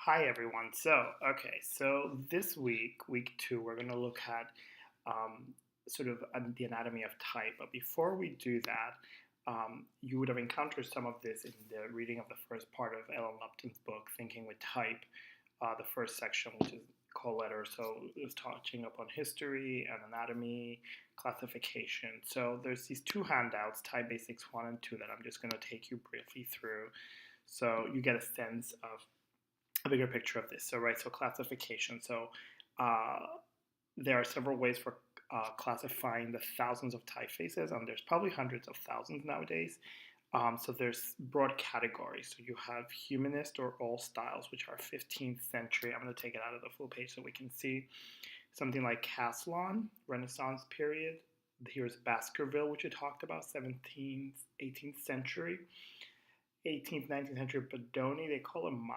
Hi everyone. So this week, week two, we're going to look at um, the anatomy of type. But before we do that, you would have encountered some of this in the reading of the first part of Ellen Lupton's book, Thinking with Type, the first section, which is called letters. So it was touching upon history and anatomy, classification. So there's these two handouts, Type Basics 1 and 2, that I'm just going to take you briefly through so you get a sense of a bigger picture of this. So classification. Uh, there are several ways for classifying the thousands of typefaces, and there's probably hundreds of thousands nowadays. So there's broad categories. So you have humanist or all styles, which are 15th century. I'm going to take it out of the full page so we can see something like Caslon, Renaissance period. Here's Baskerville, which we talked about, 17th, 18th century. 18th, 19th century Bodoni, they call them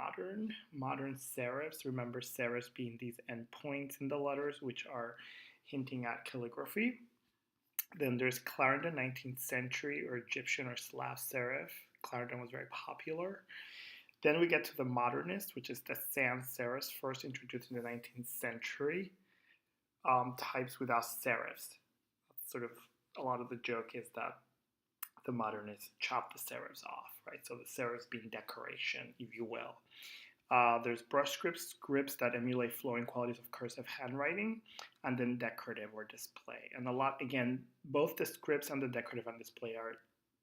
modern serifs. Remember serifs being these endpoints in the letters, which are hinting at calligraphy. Then there's Clarendon, 19th century, or Egyptian or Slav serif. Clarendon was very popular. Then we get to the modernist, which is the sans serifs, first introduced in the 19th century. Types without serifs. Sort of a lot of the joke is that the modernists chop the serifs off, right? So the serifs being decoration, if you will. There's brush scripts that emulate flowing qualities of cursive handwriting, and then decorative or display. And a lot, again, both the scripts and the decorative and display are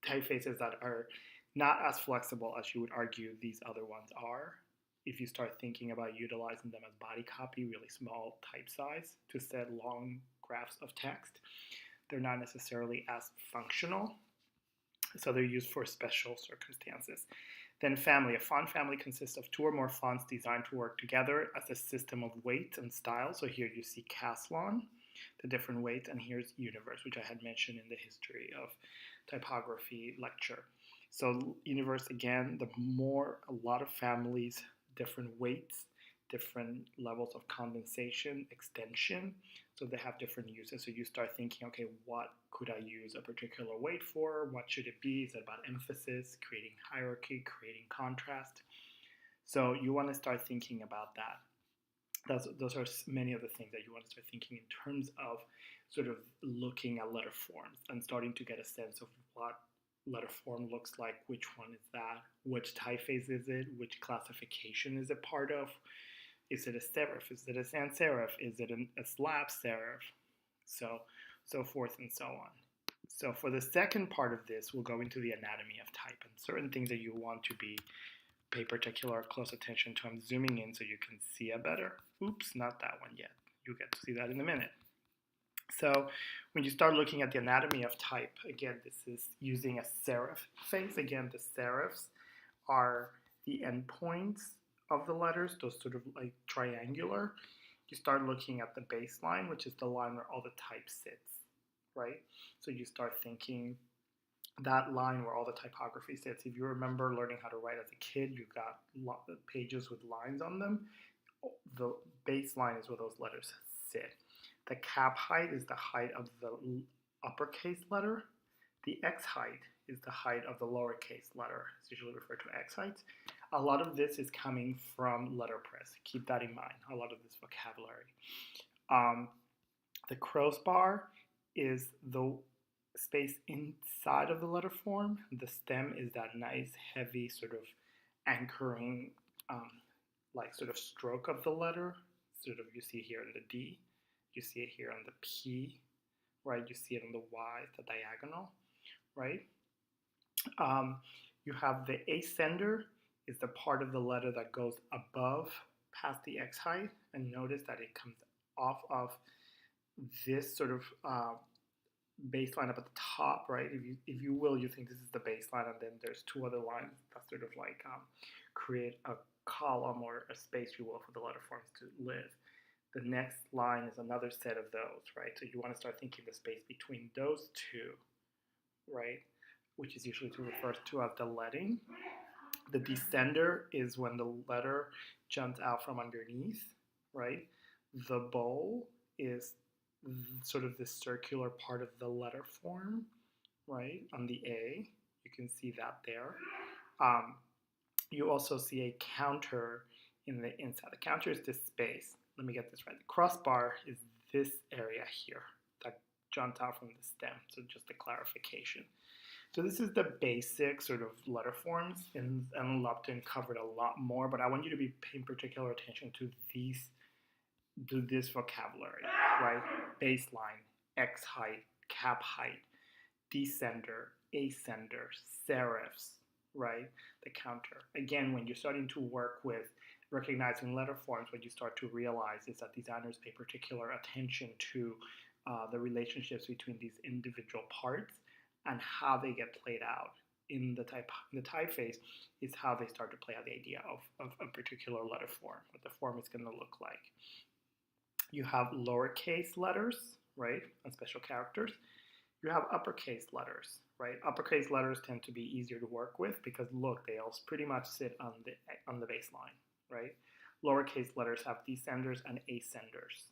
typefaces that are not as flexible as you would argue these other ones are. If you start thinking about utilizing them as body copy, really small type size to set long graphs of text, they're not necessarily as functional. So they're used for special circumstances. Then family. A font family consists of two or more fonts designed to work together as a system of weights and styles. So here you see Caslon, the different weights, and here's Universe, which I had mentioned in the history of typography lecture. So Universe, again, a lot of families, different weights, different levels of condensation, extension. So they have different uses. So you start thinking, okay, what could I use a particular weight for? What should it be? Is it about emphasis, creating hierarchy, creating contrast? So you want to start thinking about that. Those are many of the things that you want to start thinking in terms of sort of looking at letter forms and starting to get a sense of what letter form looks like, which one is that, which typeface is it, which classification is it part of, is it a serif, is it a sans serif, is it a Slav serif, so forth and so on. So for the second part of this, we'll go into the anatomy of type and certain things that you want to pay particular close attention to. I'm zooming in so you can see it better. Oops, not that one yet. You'll get to see that in a minute. So when you start looking at the anatomy of type, again, this is using a serif face. Again, the serifs are the endpoints of the letters, those sort of like triangular. You start looking at the baseline, which is the line where all the type sits, right? So you start thinking that line where all the typography sits. If you remember learning how to write as a kid, you got pages with lines on them. The baseline is where those letters sit. The cap height is the height of the uppercase letter. The X height is the height of the lowercase letter. It's usually referred to X height. A lot of this is coming from letterpress. Keep that in mind, a lot of this vocabulary. The crow's bar is the space inside of the letter form. The stem is that nice, heavy, sort of anchoring, like sort of stroke of the letter. Sort of you see here in the D, you see it here on the P, right? You see it on the Y, the diagonal, right? You have the ascender is the part of the letter that goes above past the X height, and notice that it comes off of this sort of baseline up at the top, right? If you will, you think this is the baseline, and then there's two other lines that sort of like create a column or a space, you will, for the letter forms to live. The next line is another set of those, right? So you want to start thinking the space between those two, right? Which is usually referred to as the leading. The descender is when the letter jumps out from underneath, right? The bowl is sort of this circular part of the letter form, right? On the A, you can see that there. You also see a counter in the inside. The counter is this space. Let me get this right. The crossbar is this area here that jumped out from the stem. So just a clarification. So this is the basic sort of letter forms, and Lupton covered a lot more, but I want you to be paying particular attention to this vocabulary, right? Baseline, X height, cap height, descender, ascender, serifs, right? The counter. Again, when you're starting to work with recognizing letter forms, what you start to realize is that designers pay particular attention to the relationships between these individual parts and how they get played out in the typeface is how they start to play out the idea of a particular letter form, what the form is going to look like. You have lowercase letters, right, and special characters. You have uppercase letters, right? Uppercase letters tend to be easier to work with because look, they all pretty much sit on the baseline, right? Lowercase letters have descenders and ascenders,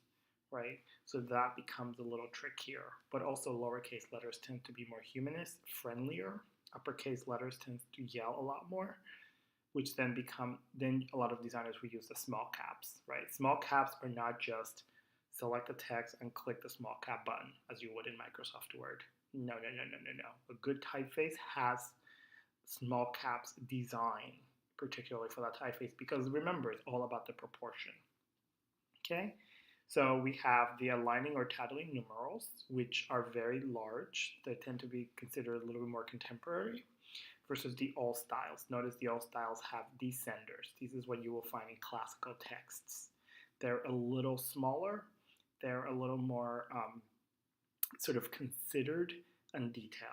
right? So that becomes a little trickier. But also lowercase letters tend to be more humanist, friendlier. Uppercase letters tend to yell a lot more, which then a lot of designers will use the small caps, right? Small caps are not just select the text and click the small cap button as you would in Microsoft Word. No. A good typeface has small caps design, particularly for that typeface, because remember, it's all about the proportion. Okay? So we have the aligning or titling numerals, which are very large. They tend to be considered a little bit more contemporary, versus the all styles. Notice the all styles have descenders. This is what you will find in classical texts. They're a little smaller. They're a little more sort of considered and detailed.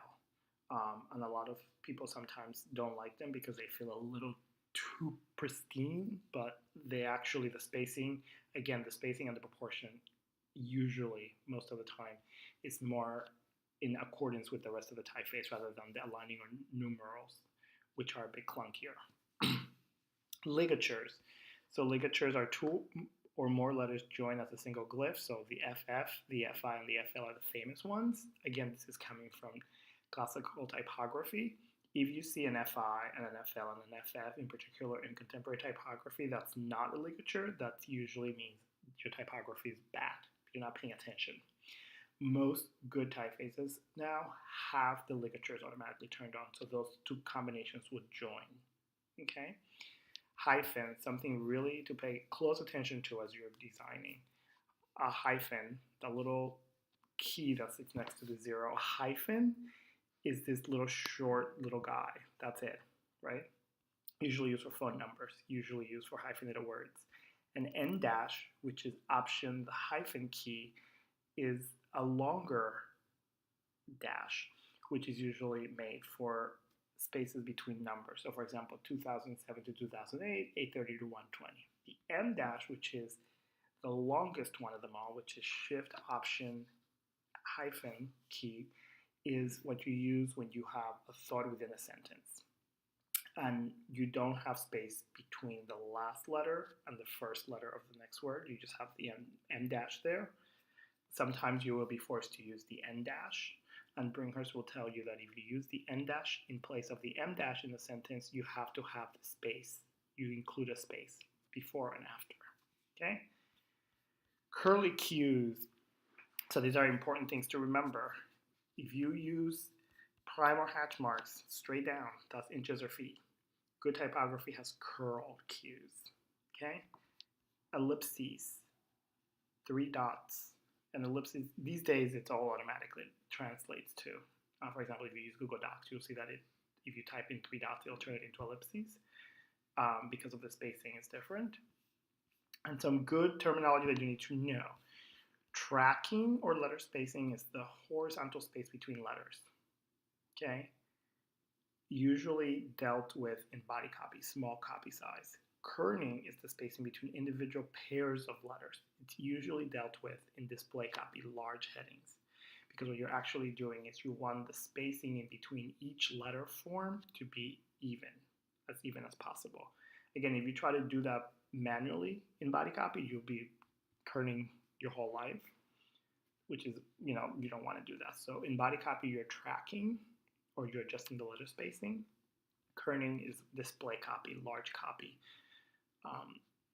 And a lot of people sometimes don't like them because they feel a little too pristine, but they actually, the spacing and the proportion, usually, most of the time, is more in accordance with the rest of the typeface rather than the aligning or numerals, which are a bit clunkier. Ligatures. So ligatures are two or more letters joined as a single glyph. So the FF, the FI, and the FL are the famous ones. Again, this is coming from classical typography. If you see an FI and an FL and an FF, in particular in contemporary typography, that's not a ligature. That usually means your typography is bad. You're not paying attention. Most good typefaces now have the ligatures automatically turned on, so those two combinations would join. Okay? Hyphen, something really to pay close attention to as you're designing. A hyphen, the little key that sits next to the zero, hyphen is this little short little guy. That's it, right? Usually used for phone numbers, usually used for hyphenated words. An en dash, which is option, the hyphen key, is a longer dash, which is usually made for spaces between numbers. So for example, 2007 to 2008, 830 to 120. The M dash, which is the longest one of them all, which is shift option hyphen key, is what you use when you have a thought within a sentence. And you don't have space between the last letter and the first letter of the next word. You just have the M dash there. Sometimes you will be forced to use the N dash, and Brinkhurst will tell you that if you use the N dash in place of the M dash in the sentence, you have to have the space. You include a space before and after. Okay? Curly cues. So these are important things to remember. If you use prime or hatch marks straight down, that's inches or feet. Good typography has curled cues. Okay? Ellipses, 3 dots. And ellipses, these days it's all automatically translates to. For example, if you use Google Docs, you'll see that if you type in 3 dots, it'll turn it into ellipses because of the spacing is different. And some good terminology that you need to know. Tracking or letter spacing is the horizontal space between letters. Okay? Usually dealt with in body copy, small copy size. Kerning is the spacing between individual pairs of letters. It's usually dealt with in display copy, large headings. Because what you're actually doing is you want the spacing in between each letter form to be even as possible. Again, if you try to do that manually in body copy, you'll be kerning your whole life, which is, you don't want to do that. So in body copy, you're tracking or you're adjusting the letter spacing. Kerning is display copy, large copy.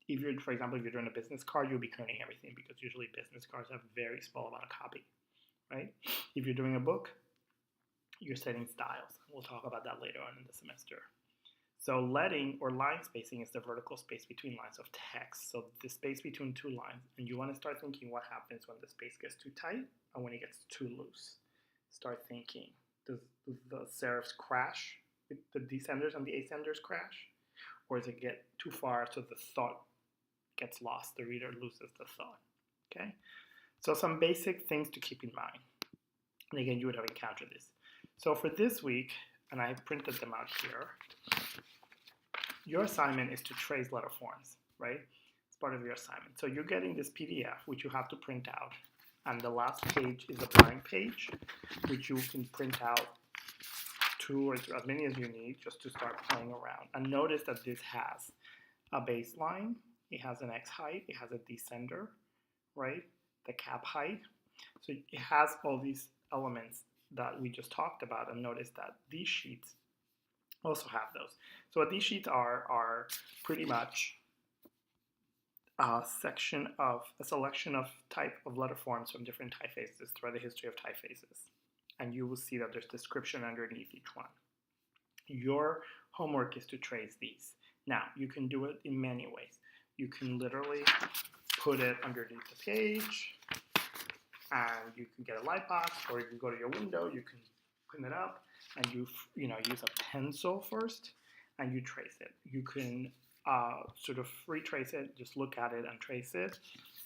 If you're, for example, if you're doing a business card, you'll be kerning everything because usually business cards have very small amount of copy, right? If you're doing a book, you're setting styles. We'll talk about that later on in the semester. So leading or line spacing is the vertical space between lines of text. So the space between two lines, and you want to start thinking what happens when the space gets too tight and when it gets too loose. Start thinking, does the serifs crash? The descenders and the ascenders crash? Or does it get too far so the thought gets lost, the reader loses the thought, okay? So some basic things to keep in mind. And again, you would have encountered this. So for this week, and I printed them out here, your assignment is to trace letter forms, right? It's part of your assignment. So you're getting this PDF, which you have to print out. And the last page is a blank page, which you can print out 2 or as many as you need just to start playing around. And notice that this has a baseline, it has an X height, it has a descender, right? The cap height. So it has all these elements that we just talked about, and notice that these sheets also have those. So what these sheets are pretty much a selection of type of letter forms from different typefaces throughout the history of typefaces. And you will see that there's description underneath each one. Your homework is to trace these. Now, you can do it in many ways. You can literally put it underneath the page, and you can get a light box, or you can go to your window, you can pin it up, and you use a pencil first, and you trace it. You can sort of retrace it, just look at it and trace it,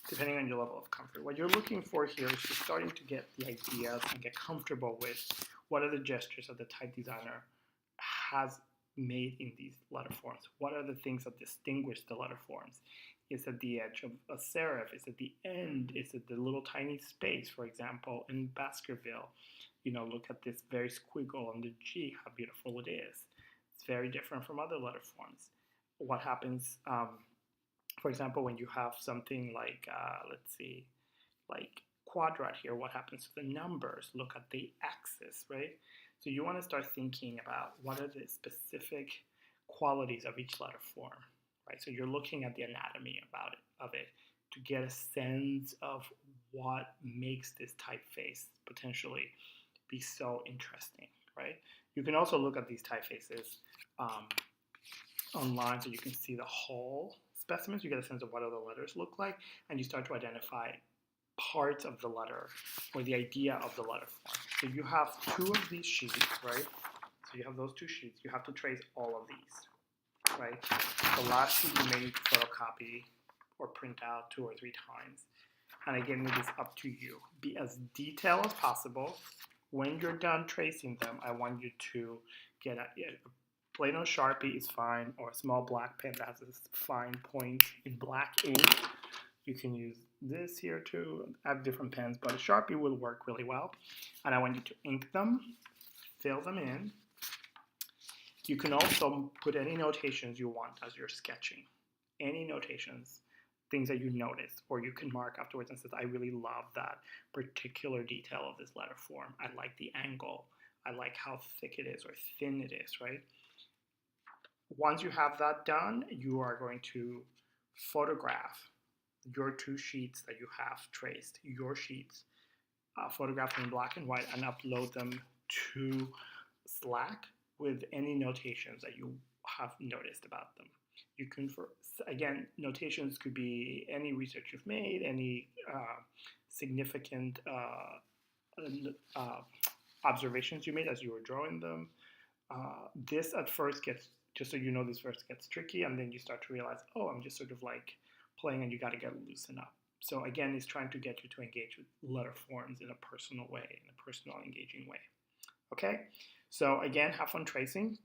depending on your level of comfort. What you're looking for here is just starting to get the ideas and get comfortable with what are the gestures that the type designer has made in these letter forms. What are the things that distinguish the letter forms? Is it the edge of a serif? Is it the end? Is it the little tiny space? For example, in Baskerville, look at this very squiggle on the G, how beautiful it is. It's very different from other letter forms. What happens, for example, when you have something like, let's see, like quadrat here, what happens to the numbers? Look at the axis, right? So you want to start thinking about what are the specific qualities of each letter form, right? So you're looking at the anatomy of it to get a sense of what makes this typeface potentially be so interesting, right? You can also look at these typefaces online, so you can see the whole specimens. You get a sense of what other letters look like, and you start to identify parts of the letter or the idea of the letter form. So you have 2 of these sheets, right? So you have those 2 sheets. You have to trace all of these, right? The last sheet you may need to photocopy or print out 2 or 3 times. And again, it is up to you. Be as detailed as possible. When you're done tracing them, I want you to get a plain old Sharpie is fine, or a small black pen that has this fine point in black ink. You can use this here too. I have different pens, but a Sharpie will work really well. And I want you to ink them, fill them in. You can also put any notations you want as you're sketching. Any notations, things that you notice, or you can mark afterwards and say, I really love that particular detail of this letter form. I like the angle. I like how thick it is or thin it is, right? Once you have that done, you are going to photograph your 2 sheets that you have traced, your sheets, photograph them in black and white, and upload them to Slack with any notations that you have noticed about them. You can, again, notations could be any research you've made, any significant observations you made as you were drawing them. This at first gets, just so you know, this first gets tricky, and then you start to realize, oh, I'm just sort of like playing, and you got to get loosened up. So again, it's trying to get you to engage with letter forms in a personal way, in a personal, engaging way. Okay, so again, have fun tracing.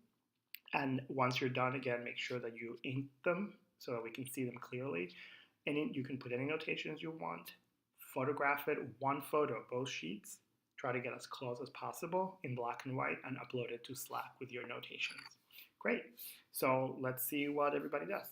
And once you're done, again, make sure that you ink them so that we can see them clearly. And you can put any notations you want. Photograph it, 1 photo, both sheets. Try to get as close as possible in black and white and upload it to Slack with your notations. Great. So let's see what everybody does.